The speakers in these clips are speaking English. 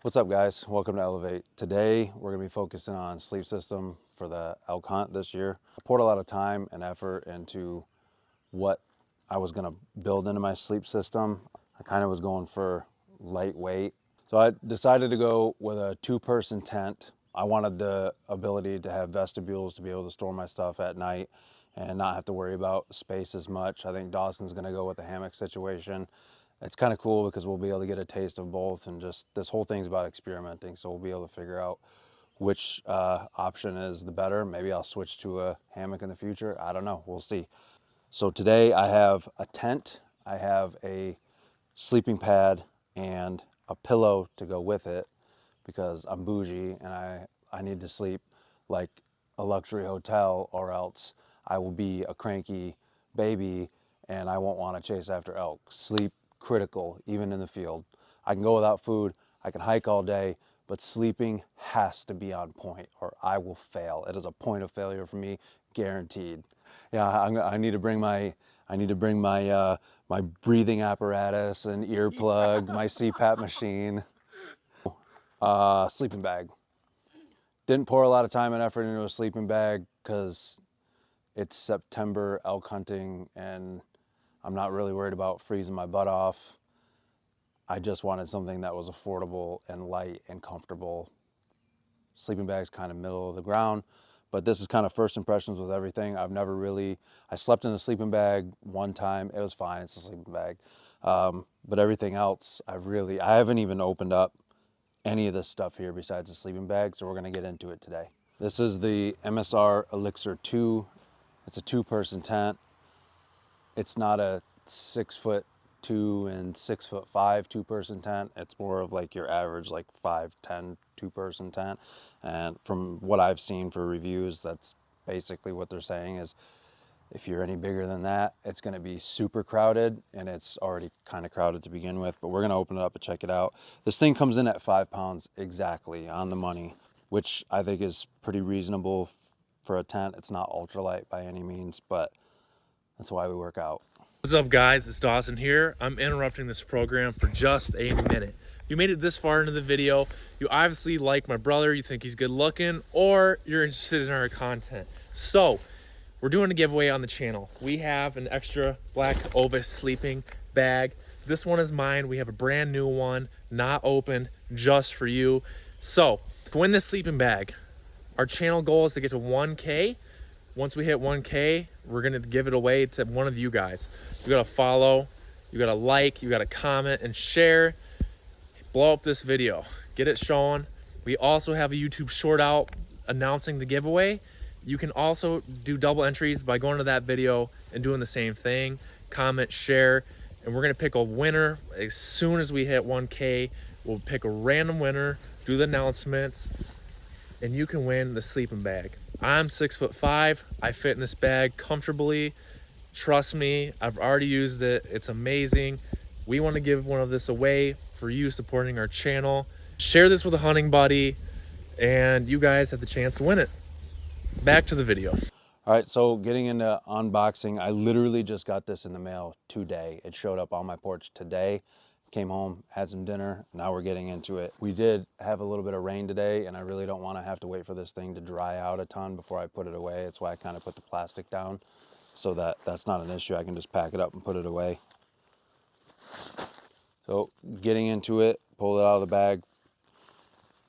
What's up, guys? Welcome to Elevate. Today we're going to be focusing on sleep system for the elk hunt this year. I poured a lot of time and effort into what I was going to build into my sleep system. I kind of was going for lightweight. So I decided to go with a 2-person tent. I wanted the ability to have vestibules to be able to store my stuff at night and not have to worry about space as much. I think Dawson's going to go with the hammock situation. It's kind of cool because we'll be able to get a taste of both, and just this whole thing's about experimenting. So we'll be able to figure out which option is the better. Maybe I'll switch to a hammock in the future. I don't know. We'll see. So today I have a tent, I have a sleeping pad, and a pillow to go with it because I'm bougie and I need to sleep like a luxury hotel, or else I will be a cranky baby and I won't want to chase after elk. Sleep critical, even in the field. I can go without food, I can hike all day, but sleeping has to be on point or I will fail. It is a point of failure for me, guaranteed. Yeah, I need to bring my my breathing apparatus and earplug, my CPAP machine, sleeping bag. Didn't pour a lot of time and effort into a sleeping bag because it's September elk hunting and I'm not really worried about freezing my butt off. I just wanted something that was affordable and light and comfortable. Sleeping bag's kind of middle of the ground, but this is kind of first impressions with everything. I slept in a sleeping bag one time. It was fine, it's a sleeping bag. But everything else, I haven't even opened up any of this stuff here besides the sleeping bag, so we're gonna get into it today. This is the MSR Elixir 2. It's a 2-person tent. It's not a 6'2" and 6'5" 2-person tent. It's more of like your average like 5'10" 2-person tent. And from what I've seen for reviews, that's basically what they're saying is if you're any bigger than that, it's going to be super crowded, and it's already kind of crowded to begin with, but we're going to open it up and check it out. This thing comes in at 5 pounds exactly on the money, which I think is pretty reasonable for a tent. It's not ultralight by any means, but that's why we work out. What's up, guys? It's Dawson here. I'm interrupting this program for just a minute. If you made it this far into the video, you obviously like my brother, you think he's good looking, or you're interested in our content. So, we're doing a giveaway on the channel. We have an extra black Ovis sleeping bag. This one is mine. We have a brand new one, not opened, just for you. So, to win this sleeping bag, our channel goal is to get to 1K. Once we hit 1K, we're gonna give it away to one of you guys. You gotta follow, you gotta like, you gotta comment and share. Blow up this video, get it shown. We also have a YouTube short out announcing the giveaway. You can also do double entries by going to that video and doing the same thing. Comment, share, and we're gonna pick a winner as soon as we hit 1K. We'll pick a random winner, do the announcements, and you can win the sleeping bag. I'm 6'5". I fit in this bag comfortably. Trust me, I've already used it. It's amazing. We want to give one of this away for you supporting our channel. Share this with a hunting buddy, and you guys have the chance to win it. Back to the video. All right, so getting into unboxing, I literally just got this in the mail today. It showed up on my porch today. Came home, had some dinner, now we're getting into it. We did have a little bit of rain today, and I really don't want to have to wait for this thing to dry out a ton before I put it away. That's why I kind of put the plastic down so that that's not an issue. I can just pack it up and put it away. So getting into it, pull it out of the bag.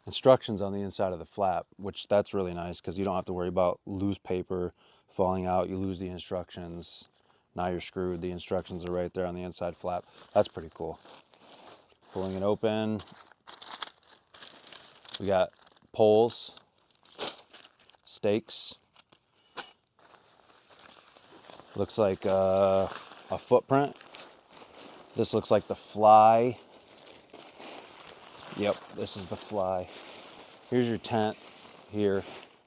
Instructions on the inside of the flap, which that's really nice because you don't have to worry about loose paper falling out. You lose the instructions, now you're screwed. The instructions are right there on the inside flap. That's pretty cool. Pulling it open, we got poles, stakes, looks like a footprint. This looks like the fly. Yep, this is the fly. Here's your tent here.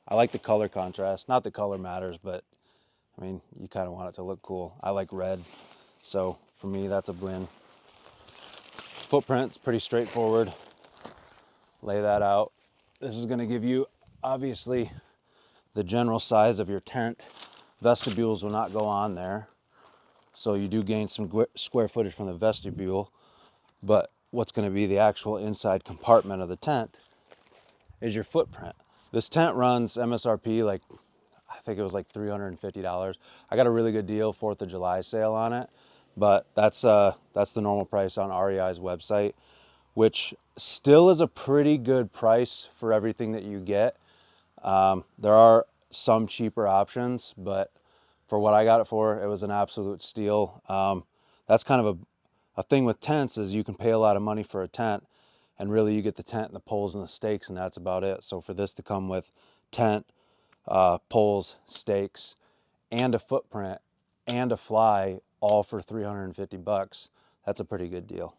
I like the color contrast. Not that color matters, but I mean, you kind of want it to look cool. I like red, so for me, that's a win. Footprint's pretty straightforward. Lay that out. This is gonna give you, obviously, the general size of your tent. Vestibules will not go on there, so you do gain some square footage from the vestibule, but what's going to be the actual inside compartment of the tent is your footprint. This tent runs MSRP like, I think it was like $350. I got a really good deal, 4th of July sale on it, but that's the normal price on REI's website, which still is a pretty good price for everything that you get. There are some cheaper options, but for what I got it for, it was an absolute steal. That's kind of a thing with tents is you can pay a lot of money for a tent, and really you get the tent and the poles and the stakes, and that's about it. So for this to come with tent, poles, stakes, and a footprint and a fly, all for 350 bucks, that's a pretty good deal.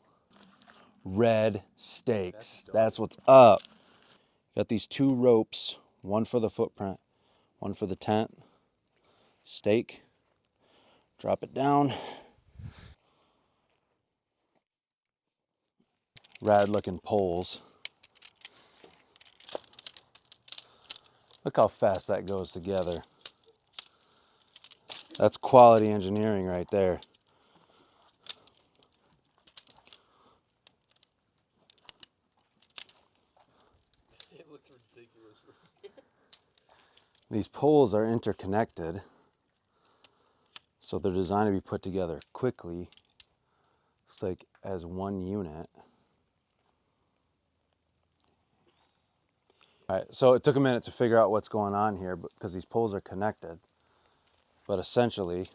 Red stakes, that's what's up. Got these 2 ropes, one for the footprint, one for the tent, stake, drop it down. Rad looking poles. Look how fast that goes together. That's quality engineering right there. It looks ridiculous. These poles are interconnected, so they're designed to be put together quickly. It's like as one unit. All right, so it took a minute to figure out what's going on here because these poles are connected, but essentially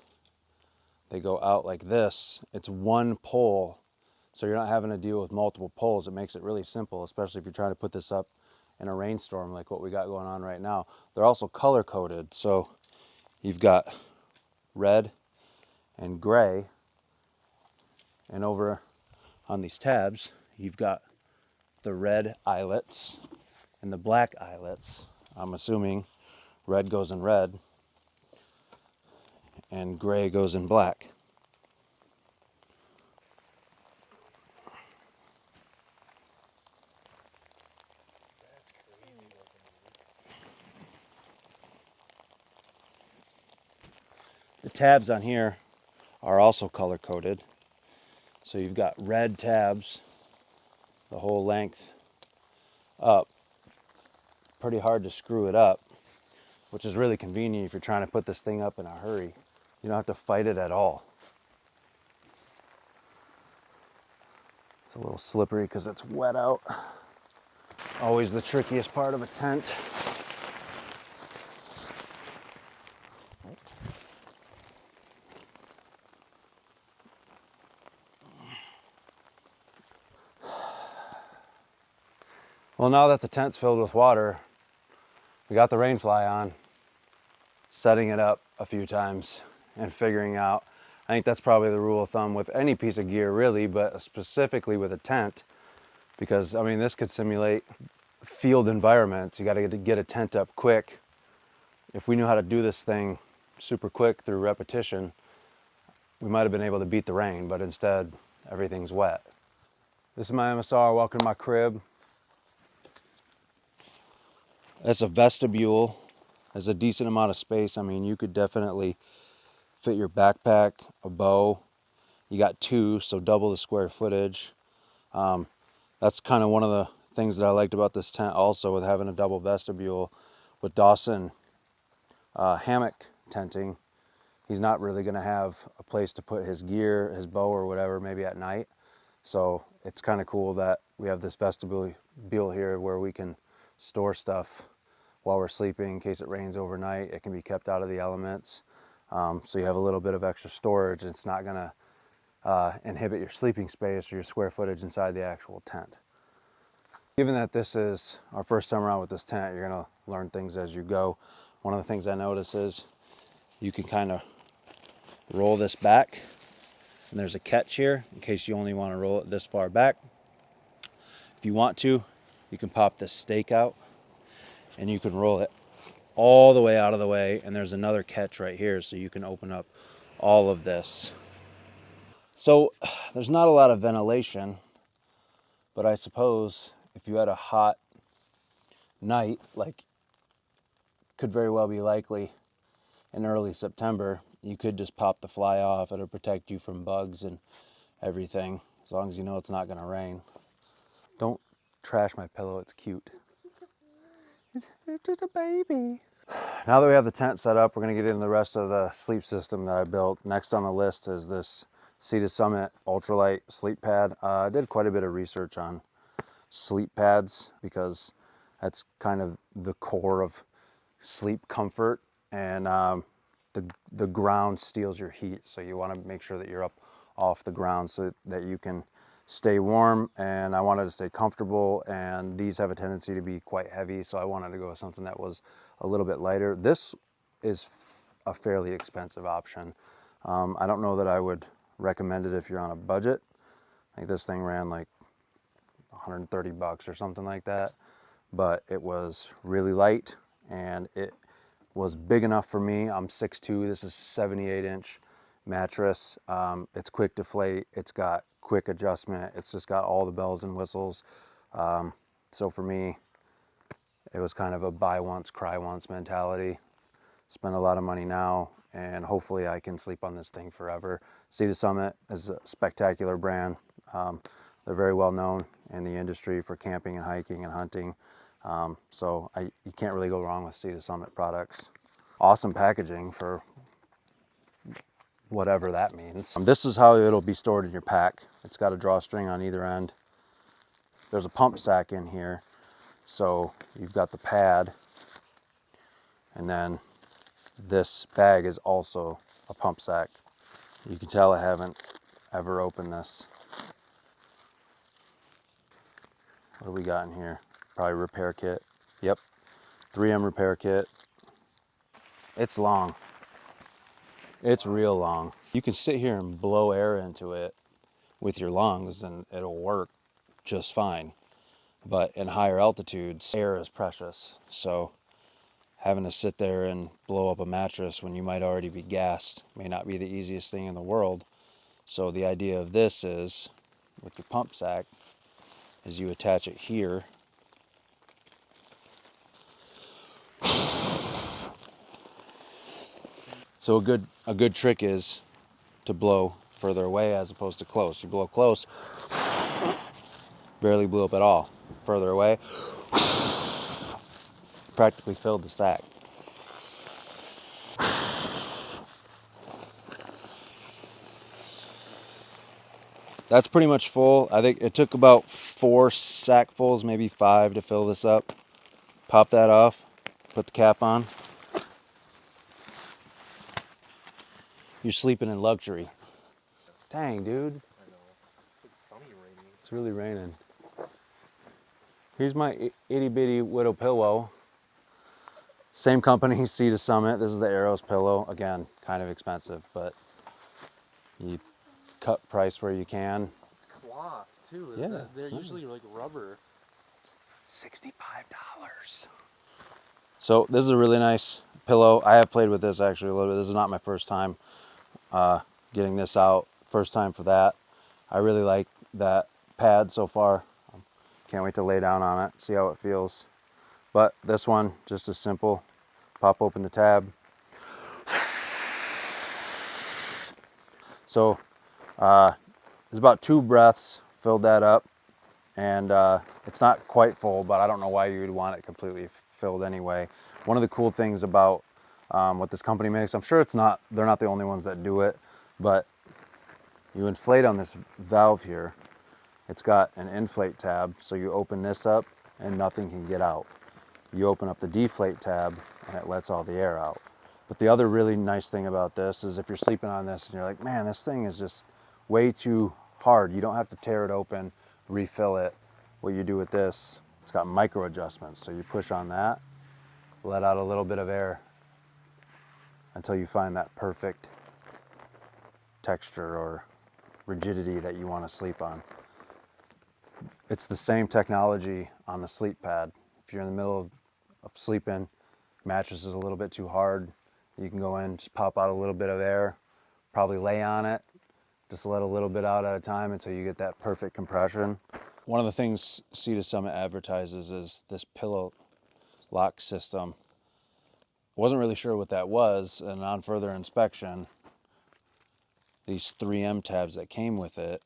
they go out like this. It's one pole, so you're not having to deal with multiple poles. It makes it really simple, especially if you're trying to put this up in a rainstorm like what we got going on right now. They're also color coded, so you've got red and gray, and over on these tabs you've got the red eyelets and the black eyelets. I'm assuming red goes in red and gray goes in black. That's crazy looking. The tabs on here are also color coded. So you've got red tabs the whole length up. Pretty hard to screw it up, which is really convenient if you're trying to put this thing up in a hurry. You don't have to fight it at all. It's a little slippery because it's wet out. Always the trickiest part of a tent. Well, now that the tent's filled with water, we got the rain fly on, setting it up a few times and figuring out. I think that's probably the rule of thumb with any piece of gear really, but specifically with a tent, because I mean, this could simulate field environments. You got to get a tent up quick. If we knew how to do this thing super quick through repetition, we might have been able to beat the rain, but instead everything's wet. This is my MSR. Welcome to my crib. That's a vestibule. There's a decent amount of space. I mean, you could definitely fit your backpack, a bow. You got 2, so double the square footage. That's kind of one of the things that I liked about this tent also, with having a double vestibule. With Dawson hammock tenting, he's not really going to have a place to put his gear, his bow or whatever, maybe at night. So it's kind of cool that we have this vestibule here where we can store stuff while we're sleeping in case it rains overnight. It can be kept out of the elements. So you have a little bit of extra storage. It's not going to inhibit your sleeping space or your square footage inside the actual tent. Given that this is our first time around with this tent, you're going to learn things as you go. One of the things I notice is you can kind of roll this back, and there's a catch here in case you only want to roll it this far back. If you want to, you can pop this stake out and you can roll it all the way out of the way, and there's another catch right here so you can open up all of this. So there's not a lot of ventilation, but I suppose if you had a hot night, like could very well be likely in early September, you could just pop the fly off. It'll protect you from bugs and everything. as long as you know it's not gonna rain. Don't trash my pillow, it's cute. It's just a baby. Now that we have the tent set up, we're gonna get into the rest of the sleep system that I built. Next on the list is this Sea to Summit ultralight sleep pad. I did quite a bit of research on sleep pads because that's kind of the core of sleep comfort, and the ground steals your heat, so you want to make sure that you're up off the ground so that you can stay warm. And I wanted to stay comfortable, and these have a tendency to be quite heavy, so I wanted to go with something that was a little bit lighter. This is a fairly expensive option. I don't know that I would recommend it if you're on a budget. I think this thing ran like 130 bucks or something like that, but it was really light and it was big enough for me. I'm 6'2", this is 78-inch mattress. It's quick deflate, it's got quick adjustment, it's just got all the bells and whistles. So for me, it was kind of a buy once, cry once mentality. Spend a lot of money now, and hopefully I can sleep on this thing forever. Sea to Summit is a spectacular brand. They're very well known in the industry for camping and hiking and hunting. So you can't really go wrong with Sea to Summit products. Awesome packaging for whatever that means. This is how it'll be stored in your pack. It's got a drawstring on either end. There's a pump sack in here. So you've got the pad, and then this bag is also a pump sack. You can tell I haven't ever opened this. What do we got in here? Probably repair kit. Yep, 3M repair kit. It's long. It's real long. You can sit here and blow air into it with your lungs and it'll work just fine. But in higher altitudes, air is precious. So having to sit there and blow up a mattress when you might already be gassed may not be the easiest thing in the world. So the idea of this is, with your pump sack, is you attach it here. So a good trick is to blow further away as opposed to close. You blow close, barely blew up at all. Further away, practically filled the sack. That's pretty much full. I think it took about 4 sackfuls, maybe 5, to fill this up. Pop that off, put the cap on. You're sleeping in luxury. Dang, dude. I know. It's sunny raining. It's really raining. Here's my itty bitty widow pillow. Same company, Sea to Summit. This is the Arrows pillow. Again, kind of expensive, but you cut price where you can. It's cloth too. Yeah, They're usually like rubber. $65. So this is a really nice pillow. I have played with this actually a little bit. This is not my first time getting this out. First time for that. I really like that pad so far. Can't wait to lay down on it, see how it feels. But this one, just as simple. Pop open the tab. So it's about 2 breaths, filled that up. And it's not quite full, but I don't know why you would want it completely filled anyway. One of the cool things about what this company makes, I'm sure they're not the only ones that do it, but you inflate on this valve here. It's got an inflate tab, so you open this up and nothing can get out. You open up the deflate tab and it lets all the air out. But the other really nice thing about this is if you're sleeping on this and you're like, man, this thing is just way too hard. You don't have to tear it open, refill it. What you do with this, it's got micro adjustments. So you push on that, let out a little bit of air until you find that perfect texture or rigidity that you want to sleep on. It's the same technology on the sleep pad. If you're in the middle of sleeping, mattress is a little bit too hard, you can go in, just pop out a little bit of air, probably lay on it, just let a little bit out at a time until you get that perfect compression. One of the things Sea to Summit advertises is this pillow lock system. Wasn't really sure what that was, and on further inspection, these 3M tabs that came with it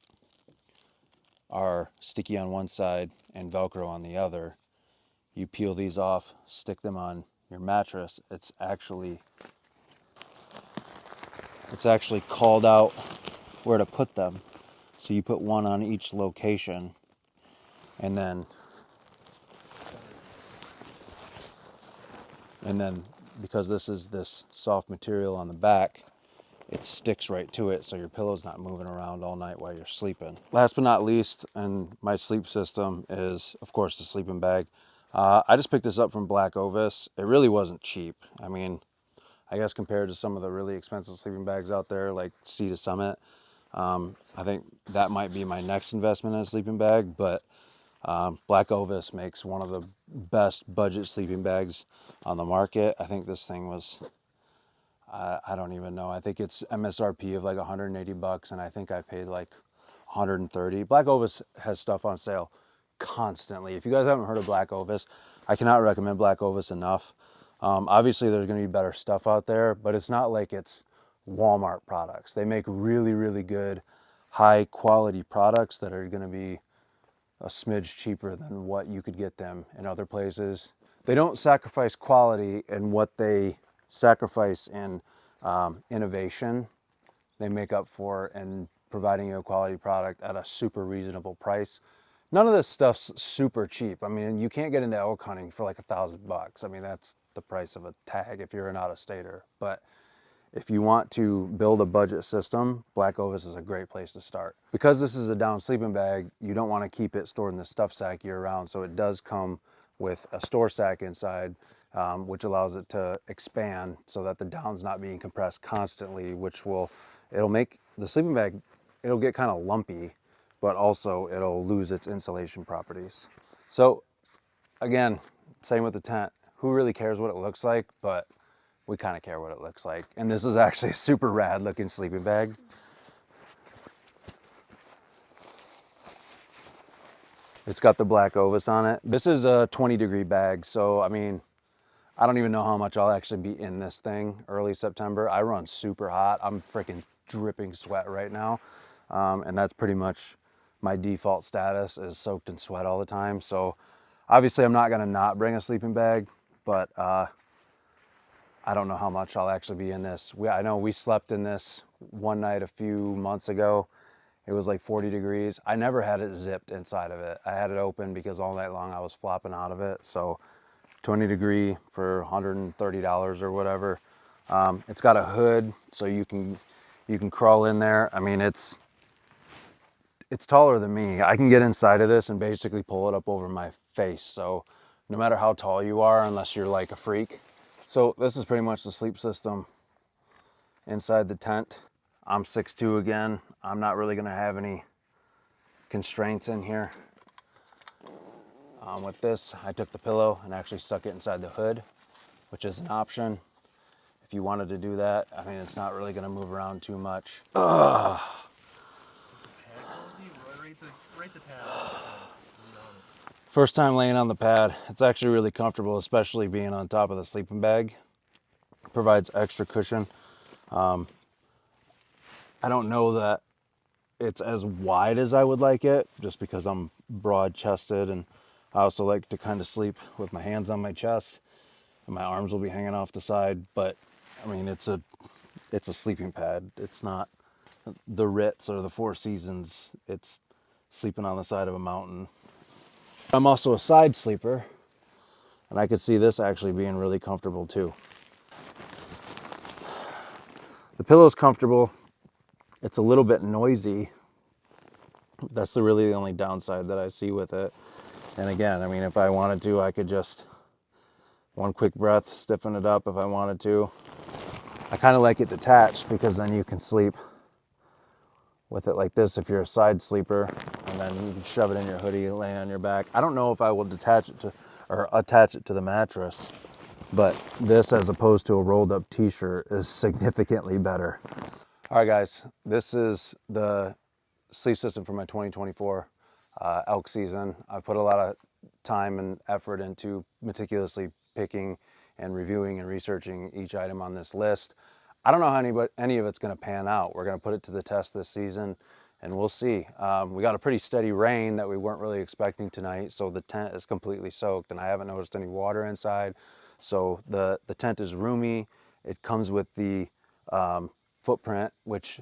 are sticky on one side and Velcro on the other. You peel these off, stick them on your mattress. It's actually called out where to put them. So you put one on each location, and then because this is this soft material on the back, it sticks right to it, so your pillow's not moving around all night while you're sleeping. Last but not least in my sleep system is, of course, the sleeping bag. I just picked this up from Black Ovis. It really wasn't cheap. I mean, I guess compared to some of the really expensive sleeping bags out there, like Sea to Summit, I think that might be my next investment in a sleeping bag. But Black Ovis makes one of the best budget sleeping bags on the market. I think this thing was, I don't even know. I think it's MSRP of like 180 bucks, and I think I paid like 130. Black Ovis has stuff on sale constantly. If you guys haven't heard of Black Ovis, I cannot recommend Black Ovis enough. Obviously, there's going to be better stuff out there, but it's not like it's Walmart products. They make really, really good, high quality products that are going to be a smidge cheaper than what you could get them in other places. They don't sacrifice quality in what they sacrifice in innovation. They make up for in providing you a quality product at a super reasonable price. None of this stuff's super cheap. I mean, you can't get into elk hunting for like $1,000. I mean, that's the price of a tag if you're an out-of-stater. But if you want to build a budget system, Black Ovis is a great place to start. Because this is a down sleeping bag, you don't want to keep it stored in the stuff sack year round. So it does come with a store sack inside, which allows it to expand so that the down's not being compressed constantly, it'll make the sleeping bag, it'll get kind of lumpy, but also it'll lose its insulation properties. So again, same with the tent. Who really cares what it looks like? But we kind of care what it looks like. And this is actually a super rad looking sleeping bag. It's got the Black Ovis on it. This is a 20-degree bag. So, I mean, I don't even know how much I'll actually be in this thing early September. I run super hot. I'm freaking dripping sweat right now. And that's pretty much my default status, is soaked in sweat all the time. So obviously I'm not gonna not bring a sleeping bag, but I don't know how much I'll actually be in this. I know we slept in this one night a few months ago. It was like 40 degrees. I never had it zipped inside of it. I had it open because all night long I was flopping out of it. So 20 degree for $130 or whatever. It's got a hood, so you can crawl in there. I mean, it's taller than me. I can get inside of this and basically pull it up over my face. So no matter how tall you are, unless you're like a freak. So this is pretty much the sleep system inside the tent. I'm 6'2" again. I'm not really gonna have any constraints in here. With this, I took the pillow and actually stuck it inside the hood, which is an option if you wanted to do that. I mean, it's not really gonna move around too much. Ugh. Rate the pad. First time laying on the pad, it's actually really comfortable, especially being on top of the sleeping bag. It provides extra cushion. I don't know that it's as wide as I would like it, just because I'm broad chested, and I also like to kind of sleep with my hands on my chest and my arms will be hanging off the side. But I mean, it's a sleeping pad. It's not the Ritz or the Four Seasons. It's sleeping on the side of a mountain. I'm also a side sleeper, and I could see this actually being really comfortable too. The pillow's comfortable. It's a little bit noisy. That's really the only downside that I see with it. And again, I mean, if I wanted to, I could just one quick breath, stiffen it up if I wanted to. I kind of like it detached because then you can sleep with it like this if you're a side sleeper, and then you can shove it in your hoodie, lay on your back. I don't know if I will detach it to or attach it to the mattress, but this, as opposed to a rolled up t-shirt, is significantly better. All right, guys, this is the sleep system for my 2024 elk season. I've put a lot of time and effort into meticulously picking and reviewing and researching each item on this list. I don't know how any of it's going to pan out. We're going to put it to the test this season and we'll see. We got a pretty steady rain that we weren't really expecting tonight, so the tent is completely soaked, and I haven't noticed any water inside. So the tent is roomy. It comes with the footprint, which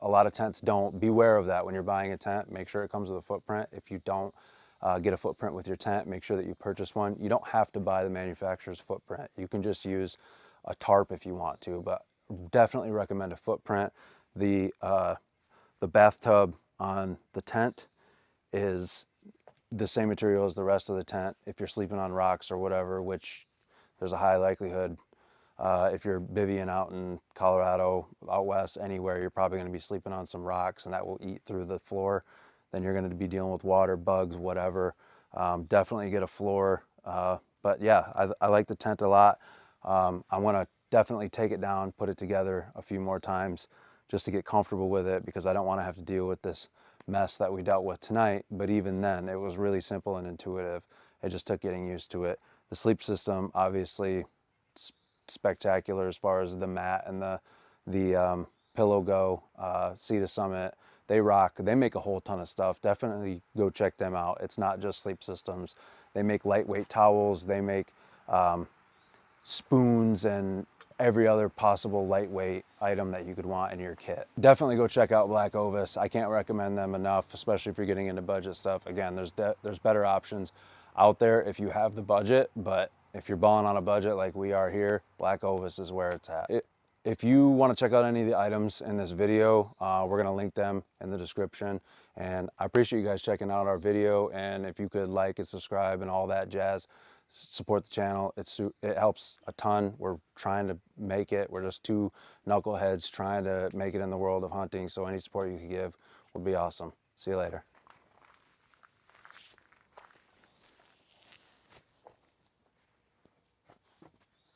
a lot of tents don't. Beware of that when you're buying a tent. Make sure it comes with a footprint. If you don't get a footprint with your tent, make sure that you purchase one. You don't have to buy the manufacturer's footprint. You can just use a tarp if you want to, but definitely recommend a footprint. The bathtub on the tent is the same material as the rest of the tent. If you're sleeping on rocks or whatever, which there's a high likelihood, if you're bivvying out in Colorado, out west, anywhere, you're probably going to be sleeping on some rocks, and that will eat through the floor. Then you're going to be dealing with water, bugs, whatever. Definitely get a floor. But yeah, I like the tent a lot. I want to definitely take it down, put it together a few more times just to get comfortable with it, because I don't want to have to deal with this mess that we dealt with tonight. But even then, it was really simple and intuitive. It just took getting used to it. The sleep system, obviously, spectacular as far as the mat and the pillow go. Sea to Summit, they rock. They make a whole ton of stuff. Definitely go check them out. It's not just sleep systems. They make lightweight towels. They make spoons and every other possible lightweight item that you could want in your kit. Definitely go check out Black Ovis. I can't recommend them enough, especially if you're getting into budget stuff. Again, there's better options out there if you have the budget, but if you're balling on a budget like we are here, Black Ovis is where it's at. If you want to check out any of the items in this video, we're going to link them in the description. And I appreciate you guys checking out our video. And if you could like and subscribe and all that jazz, support the channel. It helps a ton. We're trying to make it. We're just two knuckleheads trying to make it in the world of hunting. So any support you could give would be awesome. See you later.